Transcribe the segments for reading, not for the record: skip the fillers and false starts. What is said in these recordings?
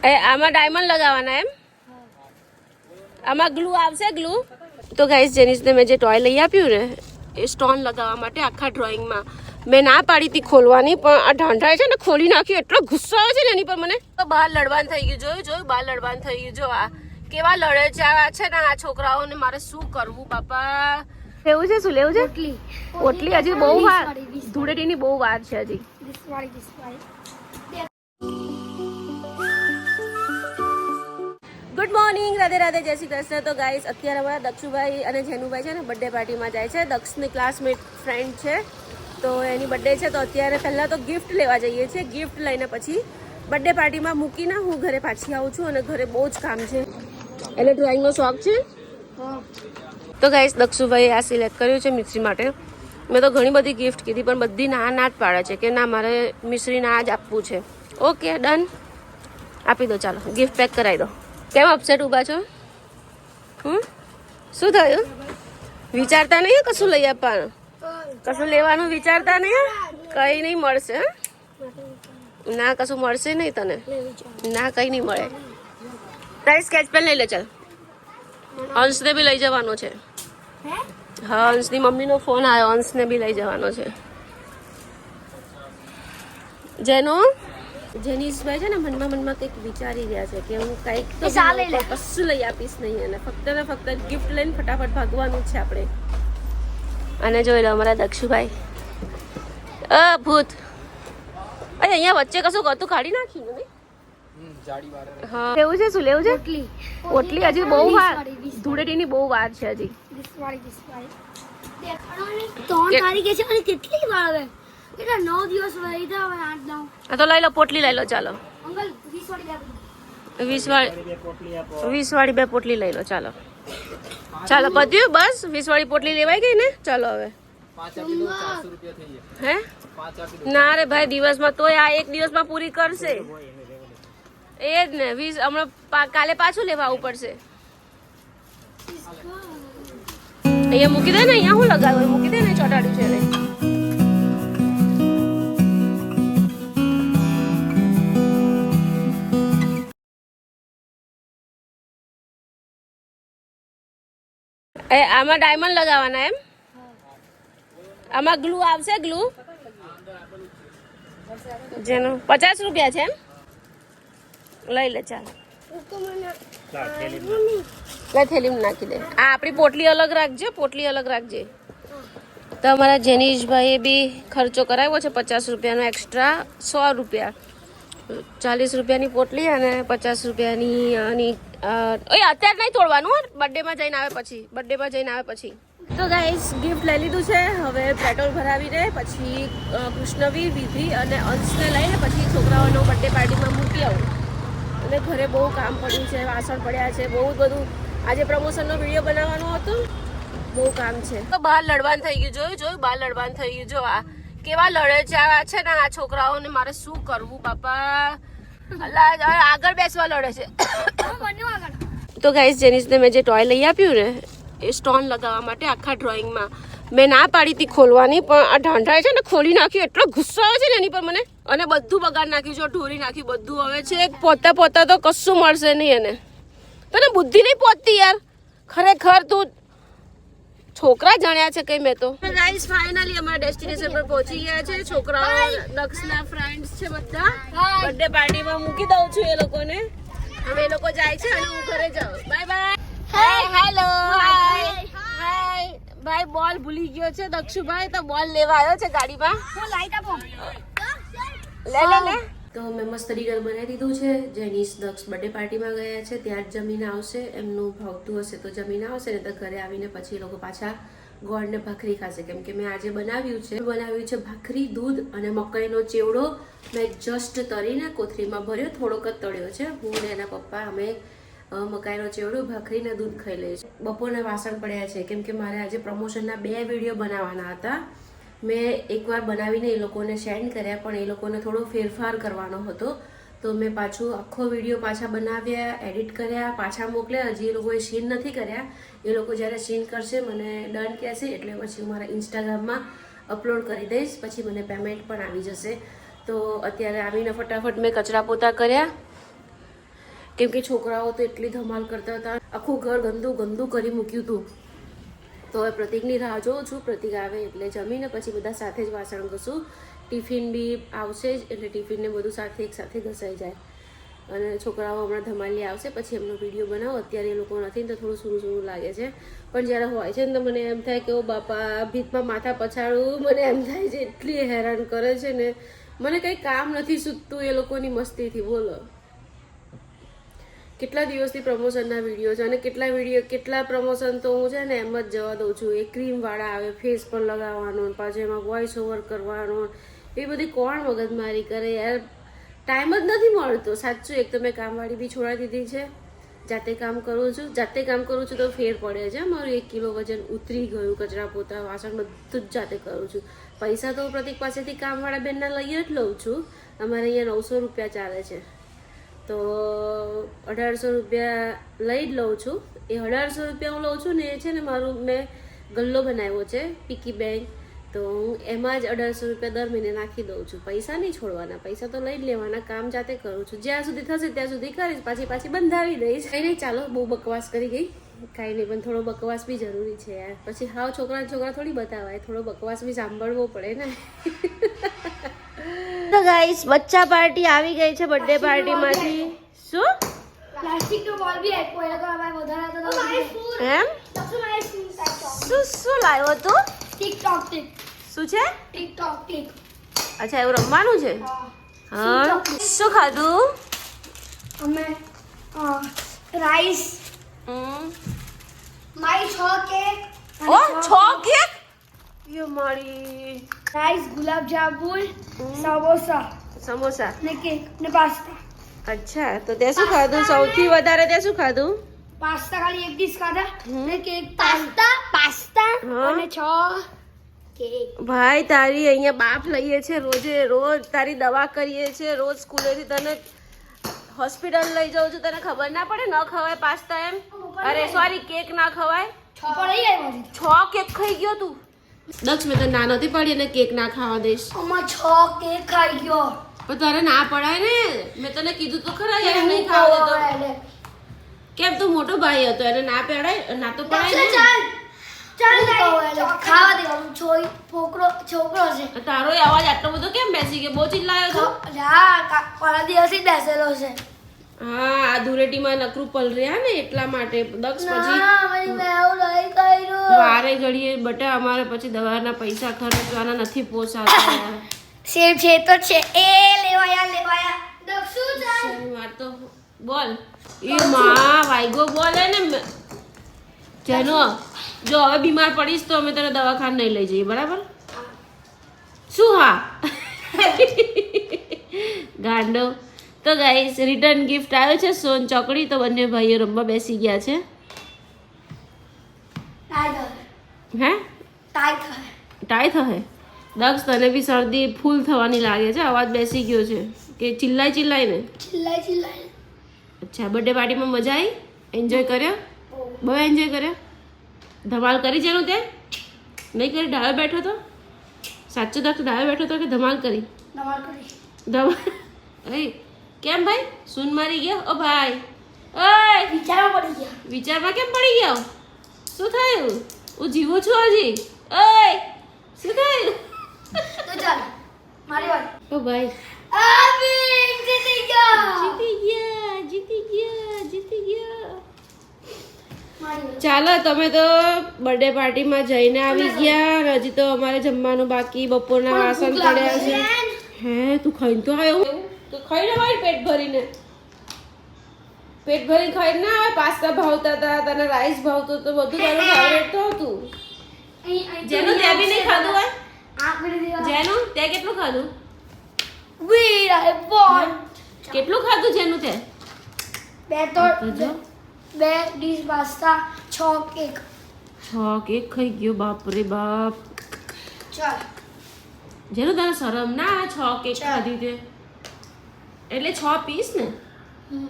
આમાં ડાયમંડ લગાવવાના એમ? આમાં ગ્લુ આવશે ગ્લુ? તો ગાઈસ જેનિસને મેં જે ટોય લઈ આપ્યું ને એ સ્ટોન લગાવવા માટે આખા ડ્રોઈંગમાં મેં ના પાડી હતી ખોલવાની, પણ આ ઢાંઢાએ છે ને ખોલી નાખ્યું. એટલો ગુસ્સો આવે છે ને એની પર મને. તો બહાર લડવાનું થઈ ગયું, જોયું બહાર લડવાનું થઈ ગયું. જો આ કેવા લડે છે આ છે ને આ છોકરાઓને. મારે શું કરવું બાપા? લેવું છે? શું લેવું છે? પોટલી હજી બહુ વાર, ધૂળેટીની બહુ વાર છે હજી. ગુડ મોર્નિંગ, રાધે રાધે, જય શ્રી કૃષ્ણ. તો ગાઈસ અત્યારે અમારા દક્ષુભાઈ અને જેનુભાઈ છે ને બર્થડે પાર્ટીમાં જાય છે. દક્ષની ક્લાસમેટ ફ્રેન્ડ છે તો એની બર્થડે છે. તો અત્યારે પહેલાં તો ગિફ્ટ લેવા જઈએ છીએ. ગિફ્ટ લઈને પછી બર્થડે પાર્ટીમાં મૂકીને હું ઘરે પાછી આવું છું. અને ઘરે બહુ જ કામ છે. એટલે ડ્રોઈંગનો શોખ છે. તો ગાઈસ દક્ષુભાઈએ આ સિલેક્ટ કર્યું છે મિશ્રી માટે. મેં તો ઘણી બધી ગિફ્ટ કીધી પણ બધી ના જ પાડે છે કે ના મારે મિશ્રીને આ જ આપવું છે. ઓકે ડન, આપી દો. ચાલો ગિફ્ટ પેક કરાવી દો. કેમ અપસેટ ઊભા છો? શું થયું? વિચારતા નહીં કશું લઈ આપવાનું? કશું લેવાનું વિચારતા નહીં? કંઈ નહીં મળશે. ના કશું મળશે નહીં તને. ના કંઈ નહીં મળે. તારી સ્કેચ પેન લઈ લે. ચાલ અંશને બી લઈ જવાનો છે. હા અંશની મમ્મીનો ફોન આવ્યો, અંશને બી લઈ જવાનો છે. જેનો જેનીશભાઈ છે ને મનમાં કંઈક વિચારી રહ્યા છે કે હું કંઈક તો કશું લઈ આપીશ નહીં. અને ફક્ત ને ફક્ત ગિફ્ટ લઈને ફટાફટ ભાગવાનું છે આપણે. અને જોઈ લો અમારા દક્ષુભાઈ. ભૂત અહીંયા વચ્ચે કશું કરતું કાઢી નાખ્યું ને. હા લેવું છે? શું લેવું છે? પોટલી હજી બહુ વાર, ધૂળેટીની બહુ વાર છે હજી. 3 તારીખે છે અને કેટલી વાર આવે? કેટલા 9 દિવસ રહી ગયા હવે 8 9. આ તો લઈ લો, પોટલી લઈ લો. ચાલો અંકલ 20 વાળી 2 પોટલી લઈ લો. ચાલો ચાલો પત્યું બસ. 20 વાળી પોટલી લેવાઈ ગઈ ને. ચાલો હવે હે ના રે ભાઈ, દિવસમાં તોય આ એક દિવસમાં પૂરી કરશે. એ જ ને 20 હમણાં કાલે પાછું લેવા આવવું પડશે. અહીંયા મૂકી દે ને. અહીંયા હું લગાવ્યું મૂકી દે ને. ચોટાડ્યું છે ને. આમાં ડાયમંડ લગાવવાના એમ? આમાં ગ્લુ આવશે ગ્લુ? જેનું 50 રૂપિયા છે એમ? લઈ લે. ચાલ થેલીમાં નાખી દે. આ આપણી પોટલી અલગ રાખજે, પોટલી અલગ રાખજે. તો અમારા જેનીશભાઈએ બી ખર્ચો કરાવ્યો છે 50 રૂપિયાનો એક્સ્ટ્રા. 100 રૂપિયા, 40 રૂપિયાની પોટલી અને 50 રૂપિયાની આની. અત્યારે નહીં તોડવાનું, બર્થડેમાં જઈને આવે પછી. બર્થડેમાં જઈને આવે પછી. તો ગાઈસ ગિફ્ટ લઈ લીધું છે. હવે પેટ્રોલ ભરાવીને પછી કૃષ્ણવી, વિધિ અને અંશને લઈને પછી છોકરાઓનો બર્થડે પાર્ટીમાં મૂકી આવું. અને ઘરે બહુ કામ પડ્યું છે, વાસણ પડ્યા છે, બહુ બધું. આજે પ્રમોશનનો વિડીયો બનાવવાનો હતો, બહુ કામ છે. તો બહાર લડવાનું થઈ ગયું. જોયું બહાર લડવાનું થઈ ગયું. જો આ કેવા લડે છે આ છે ને આ છોકરાઓને. મારે શું કરવું બાપા? આગળ બેસવા લડે છે. તો ગાઈસ જેનિસને મેં જે ટોય લઈ આપ્યું ને એ સ્ટોન લગાવવા માટે આખા ડ્રોઈંગમાં મેં ના પાડી હતી ખોલવાની, પણ આ ઢાંઢાએ છે ને ખોલી નાખ્યું. એટલો ગુસ્સો આવે છે ને એની પર મને. અને બધું બગાડ નાખ્યું છે, ઢોરી નાખ્યું બધું. હવે છે પોતા તો કશું મળશે નહીં એને. તને બુદ્ધિ નહીં પહોંચતી યાર. ખરેખર તું છોકરા જાણ્યા છે કઈ. મેં તો ગાઈસ ફાઇનલી અમારા ડેસ્ટિનેશન પર પહોંચી ગયા છે. છોકરાઓ દક્ષના ફ્રેન્ડ્સ છે બધા. બર્થડે પાર્ટીમાં મૂકી દઉં છું એ લોકોને. હવે એ લોકો જાય છે અને હું ઘરે જાઉં. Bye bye. Hello hi. ભાઈ બોલ ભૂલી ગયો છે દક્ષુભાઈ, તો બોલ લેવા આવ્યો છે ગાડીમાં. લે. તો મેં મસ્ત ડિનર બનાવી દીધું છે. જેનીસ દક્ષ બર્થડે પાર્ટીમાં ગયા છે, ત્યાં જ જમીને આવશે. એમનું ભાવતું હશે તો જમીને આવશે, ને તો ઘરે આવીને પછી એ લોકો પાછા ગોળ ને ભાખરી ખાશે. કેમ કે મેં આજે બનાવ્યું છે ભાખરી, દૂધ અને મકાઈનો ચેવડો. મેં જસ્ટ તરીને કોથળીમાં ભર્યો, થોડોક જ તળ્યો છે. હું ને એના પપ્પા અમે મકાઈનો ચેવડો, ભાખરી ને દૂધ ખાઈ લઈએ છીએ. બપોરના વાસણ પડ્યા છે કેમ કે મારે આજે પ્રમોશનના 2 વિડીયો બનાવવાના હતા. મેં એકવાર બનાવીને એ લોકોને સેન્ડ કર્યા, પણ એ લોકોને થોડો ફેરફાર કરવાનો હતો. તો મેં પાછું આખો વિડીયો પાછા બનાવ્યા, એડિટ કર્યા, પાછા મોકલ્યા. હજી એ લોકોએ સીન નથી કર્યા. એ લોકો જ્યારે સીન કરશે મને ડન કહેશે એટલે પછી હું મારા ઇન્સ્ટાગ્રામમાં અપલોડ કરી દઈશ. પછી મને પેમેન્ટ પણ આવી જશે. તો અત્યારે આવીને ફટાફટ મેં કચરા પોતા કર્યા કેમ કે છોકરાઓ તો એટલી ધમાલ કરતા હતા, આખું ઘર ગંદુ ગંદુ કરી મૂક્યું હતું. તો હવે પ્રતિકની રાહ જોઉં છું, પ્રતિક આવે એટલે જમીને પછી બધા સાથે જ વાસણ ઘસું. ટિફિન બી આવશે જ એટલે ટિફિનને બધું સાથે એક સાથે ઘસાઈ જાય. અને છોકરાઓ હમણાં ધમાલી આવશે પછી એમનો વિડીયો બનાવો. અત્યારે એ લોકો નથી ને તો થોડું સૂનું સૂનું લાગે છે, પણ જ્યારે હોય છે ને તો મને એમ થાય કે ઓ બાપા ભીતમાં માથા પછાડું. મને એમ થાય છે એટલી હેરાન કરે છે ને, મને કંઈ કામ નથી સૂચતું એ લોકોની મસ્તીથી. બોલો કેટલા દિવસથી પ્રમોશનના વિડીયો છે અને કેટલા પ્રમોશન તો હું છે ને એમ જ જવા દઉં છું. એ ક્રીમવાળા આવે, ફેસ પર લગાવવાનો, પાછું એમાં વોઇસ ઓવર કરવાનો, એ બધી કોણ મગજમારી કરે યાર. ટાઈમ જ નથી મળતો સાચું. એક તો મેં કામવાળી બી છોડાવી દીધી છે, જાતે કામ કરું છું તો ફેર પડે છે. મારું 1 કિલો વજન ઉતરી ગયું. કચરા પોતા વાસણ બધું જ જાતે કરું છું. પૈસા તો પ્રતિક પાસેથી કામવાળા બેનના લઈ જ લઉં છું. અમારે અહીંયા 900 રૂપિયા ચાલે છે, તો 1800 રૂપિયા લઈ જ લઉં છું. એ 1800 રૂપિયા હું લઉં છું ને, એ છે ને મેં ગલ્લો બનાવ્યો છે પીકી બેંક, તો હું એમાં જ 1800 રૂપિયા દર મહિને નાખી દઉં છું. પૈસા નહીં છોડવાના, પૈસા તો લઈ જ લેવાના. કામ જાતે કરું છું, જ્યાં સુધી થશે ત્યાં સુધી કરીશ, પાછી બંધાવી દઈશ. કંઈ નહીં, ચાલો બહુ બકવાસ કરી ગઈ. કાંઈ નહીં, પણ થોડો બકવાસ બી જરૂરી છે યાર. પછી હાવ છોકરા થોડી બતાવાય, થોડો બકવાસ બી સાંભળવો પડે ને. તો ગાઈસ બચ્ચા પાર્ટી આવી ગઈ છે બર્થડે પાર્ટીમાંથી. શું પ્લાસ્ટિકનો બોલ બી આપ્યો એ લોકો અમારે વધારે તો એમ શું લાવ્યો તું? ટિકટોક શું છે? ટિકટોક. અચ્છા, એવું રમવાનું છે. હા, શું ખાધું? અમે રાઈસ, મારી 6 કેક. ઓ 6 કેક? યો મારી. રાઈસ, ગુલાબ જામુન, સમોસા ને કેક ને પાસ્તા. અચ્છા, તો તે શું ખાધું? સૌથી વધારે તે શું ખાધું? પાસ્તા ખાલી એક ડીશ ખાધા ને કેક, પાસ્તા અને 6 કેક. ભાઈ તારી અહીંયા બાપ લઈએ છે રોજ તારી દવા કરીએ છે, રોજ સ્કૂલેથી તને હોસ્પિટલ લઈ જાઉં છું, તને ખબર ના પડે? ન ખવાય પાસ્તા એમ? અરે સોરી, કેક ના ખવાય. 6 કેક ખાઈ ગયો તું? દક્ષ, મેં તને ના નથી પાડી અને કેક ના ખાવા દઈશ. 6 કેક ખાઈ ગયો. પણ તારે ના પડાય ને, મેં તને કીધું તો ખરા યાર નહીં ખાવા દેતો. કેમ તું મોટો ભાઈ હતો, એને ના પડાય? ના તો પડાય ને. ખાવા દેવાનું છોકરો છે. તારો અવાજ આટલો બધો કેમ બેસી ગયો? બહુ ચિલ્લાયો છો. પરા દિવસ બેસેલો છે. હા, આ ધૂળેટીમાં નકરું પલર્યા ને એટલા માટે. દક્ષ પછી વારે ઘડીએ બટા અમારે પછી દવાના પૈસા ખર્ચવાના નથી પોસાતા. સેવ છે તો છે એ લેવાયા દક્ષુ ચાલ વાત તો બોલ. એ માં વાઈગો બોલે ને જેનો, જો હવે બીમાર પડીશ તો અમે તને દવાખાને નહીં લઈ જઈએ, બરાબર? શું? હા ગાંડો. તો ગાઈસ રિટર્ન ગિફ્ટ આવ્યો છે સોન ચોકડી, તો બંને ભાઈઓ રમવા બેસી ગયા છે. હે ટાઈ થશે? દક્ષ તને બી શરદી ફૂલ થવાની લાગે છે, અવાજ બેસી ગયો છે કે ચિલ્લાય ને? અચ્છા, બર્થડે પાર્ટીમાં મજા આવી? એન્જોય કર્યો? બહુ એન્જોય કર્યો? ધમાલ કરી જેનું તે નહીં કરી? ડાયો બેઠો તો? સાચું દક્ષ, ડાયો બેઠો તો કે ધમાલ કરી? ધમાલ. કેમ ભાઈ સૂન મારી ગયો? ઓ ભાઈ, ઓય વિચારમાં કેમ પડી ગયો? શું થયું? હું જીવું છું હજી. ઓય શું થયું? તો ચાલ મારી વાત. ઓ ભાઈ, જીતી ગયા. ચાલો, તમે તો બર્થડે પાર્ટીમાં જઈને આવી ગયા, હજી તો અમારે જમવાનું બાકી. બપોરના વાસણ પડ્યા છે. હે, તું ખાઈને તો આવ્યો? તો ખાઈ લેવાય પેટ ભરીને ખાઈ ના આવે. પાસ્તા ભાવતા હતા, તને રાઈસ ભાવતો તો, બધું તારું ફેવરેટ તો હતું. જેનું તે બી નહીં ખાધું હોય? જેનું તે કેટલું ખાધું? કેટલું ખાધું જેનું તે? 2 ડીશ પાસ્તા, 6 કેક. 6 કેક ખાઈ ગયો, બાપ રે બાપ. ચાલ જેનું તને શરમ ના આવે? 6 કેક ખાધી તે એટલે 6 પીસ ને.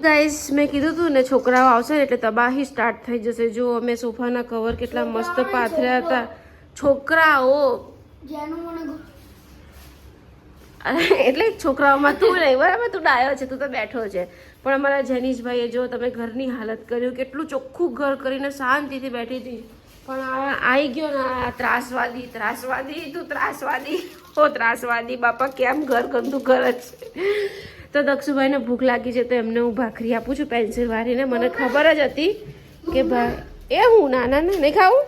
ગાઈસ મેં કીધું તું ને છોકરાઓ આવશે ને એટલે તબાહી સ્ટાર્ટ થઈ જશે. જો અમે સોફાના કવર કેટલા મસ્ત પાથર્યા હતા. છોકરાઓ એટલે છોકરાઓમાં તું નહીં બરાબર, તું ડાયો છે, તું તો બેઠો છે. પણ અમારા જેનીશભાઈએ જો તમે ઘરની હાલત કર્યું, કેટલું ચોખ્ખું ઘર કરીને શાંતિથી બેઠી હતી. પણ આવી ગયો ને આ ત્રાસવાદી તું ત્રાસવાદી. ઓ ત્રાસવાદી બાપા, કેમ ઘર ગંદુ ઘર જ છે. તો દક્ષુભાઈને ભૂખ લાગી છે, તો એમને હું ભાખરી આપું છું પેન્સિલ વાળીને. મને ખબર જ હતી કે ભાઈ હું નાના નહીં ખાવું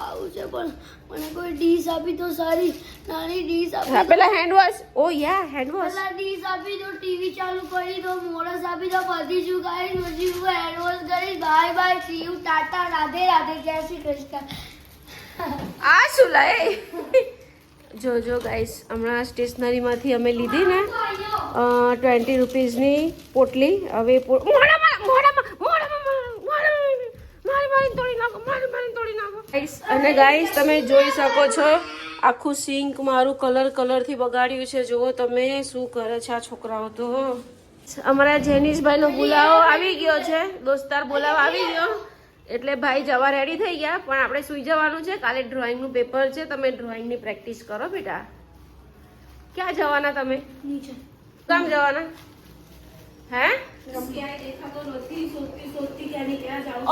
આવું છે, પણ મને કોઈ ડીશ આપી તો સારી, નાની ડીશ આપી. હા પેલા હેન્ડવોશ. ઓ યા હેન્ડવોશ. પેલા ડીશ આપી તો, ટીવી ચાલુ કરી દો, મોરસ આપી દો, બધી શું ગાઈસ, પછી હું હેન્ડવોશ કરી. Bye bye, C you, Tata, Radhe Radhe, જય શ્રી કૃષ્ણ. આ શું લાય. જો ગાઈસ, હમણાં સ્ટેશનરીમાંથી અમે લીધી ને 20 રૂપીસની પોટલી. હવે અને ગાઈસ તમે જોઈ શકો છો આખું સિંક મારું કલરથી બગાડ્યું છે. જુઓ તમે શું કરે છે આ છોકરાઓ. તો અમારા જેનીશભાઈનો બોલાવો આવી ગયો છે, દોસ્તાર બોલાવો આવી ગયો, એટલે ભાઈ જવા રેડી થઈ ગયા. પણ આપણે સુઈ જવાનું છે, કાલે ડ્રોઈંગનું પેપર છે. તમે ડ્રોઈંગની પ્રેક્ટિસ કરો બેટા. ક્યાં જવાના તમે? નીચે. કામ જવાના હે?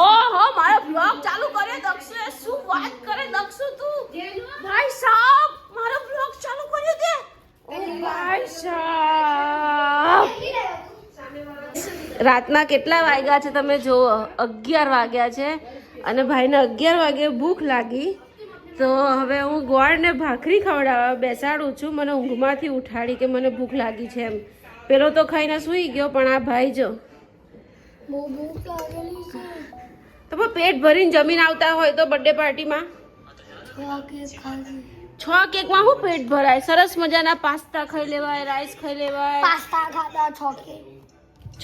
ઓહો મારો બ્લોગ ચાલુ કર્યો દક્ષુ. શું વાત કરે દક્ષુ તું? ભાઈ સાહેબ મારો બ્લોગ ચાલુ કર્યો તે. ઓ ભાઈ સાહેબ, રાતના કેટલા વાગ્યા છે તમે જુઓ? 11 વાગ્યા છે. અને ભાઈને 11 વાગે ભૂખ લાગી, તો હવે હું ગોળને ભાખરી ખવડાવવા બેસાડું છું. મને ઊંઘમાંથી ઉઠાડી કે મને ભૂખ લાગી છે એમ. પેલો તો ખાઈને સૂઈ ગયો, પણ આ ભાઈ જો બહુ ભૂખ લાગેલી છે. તો પણ પેટ ભરીને જમીન આવતા હોય તો બર્થડે પાર્ટીમાં 6 કેકમાં શું પેટ ભરાય? સરસ મજાના પાસ્તા ખાઈ લેવાય, રાઈસ ખાઈ લેવાય. પાસ્તા ખાતા 6 કેક.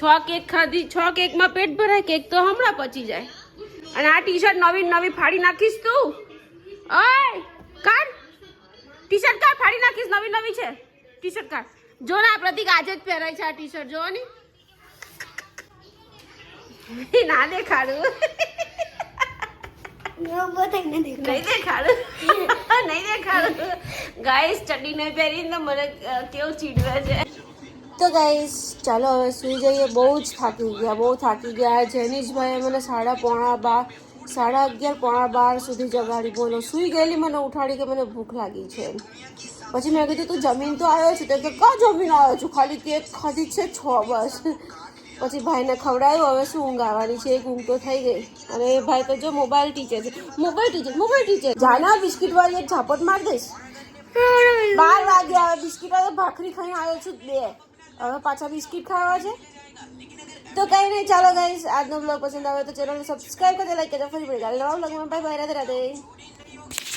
6 કેક ખાધી, 6 કેકમાં પેટ ભરાય? કેક તો હમણાં પચી જાય. અને આ ટી શર્ટ નવી ફાડી નાખીશ તું. ઓય કાઢ ટી શર્ટ, કાઢ, ફાડી નાખીશ. નવી છે ટી શર્ટ, કાઢ. જો ને આ પ્રતિક આજે જ પહેરાય છે આ ટી શર્ટ. જો ને ના દેખાડું. નહીં દેખાડું. ગાઈસ ચડ્ડી નહીં પહેરીને તો મને કેવું ચીડવે છે. તો ગાઈસ ચાલો હવે સુઈ જઈએ. બહુ જ થાકી ગયા. જેનીશભાઈએ મને 11:30 પોણા 12 સુધી જગાડી. બોલો, સુઈ ગયેલી, મને ઉઠાડી કે મને ભૂખ લાગી છે. પછી મેં કીધું તું જમીન તો આવ્યો છે? તો કે કા જમીન આવ્યો છું, ખાલી કેક ખાધી છે 6 બસ. પછી ભાઈને ખવડાવ્યું. હવે શું ઊંઘ આવવાની છે, એક ઊંઘ તો થઈ ગઈ. અને એ ભાઈ તો જો મોબાઈલ ટીચર છે. મોબાઈલ ટીચર જાના બિસ્કિટ વાળી એક ઝાપટ માર દઈશ. 12 વાગ્યા. હવે બિસ્કિટ વાળી ભાખરી ખાઈને આવ્યો છું 2. હવે પાછા બિસ્કિટ ખાવા છે. તો કઈ નહીં, ચાલો ગાઈસ આજનો બ્લોગ પસંદ આવે તો ચેનલને સબસ્ક્રાઈબ કરજો, લાઈક કરજો. ફરી મળી નવા બ્લોગમાં. Bye bye, Radhe Radhe.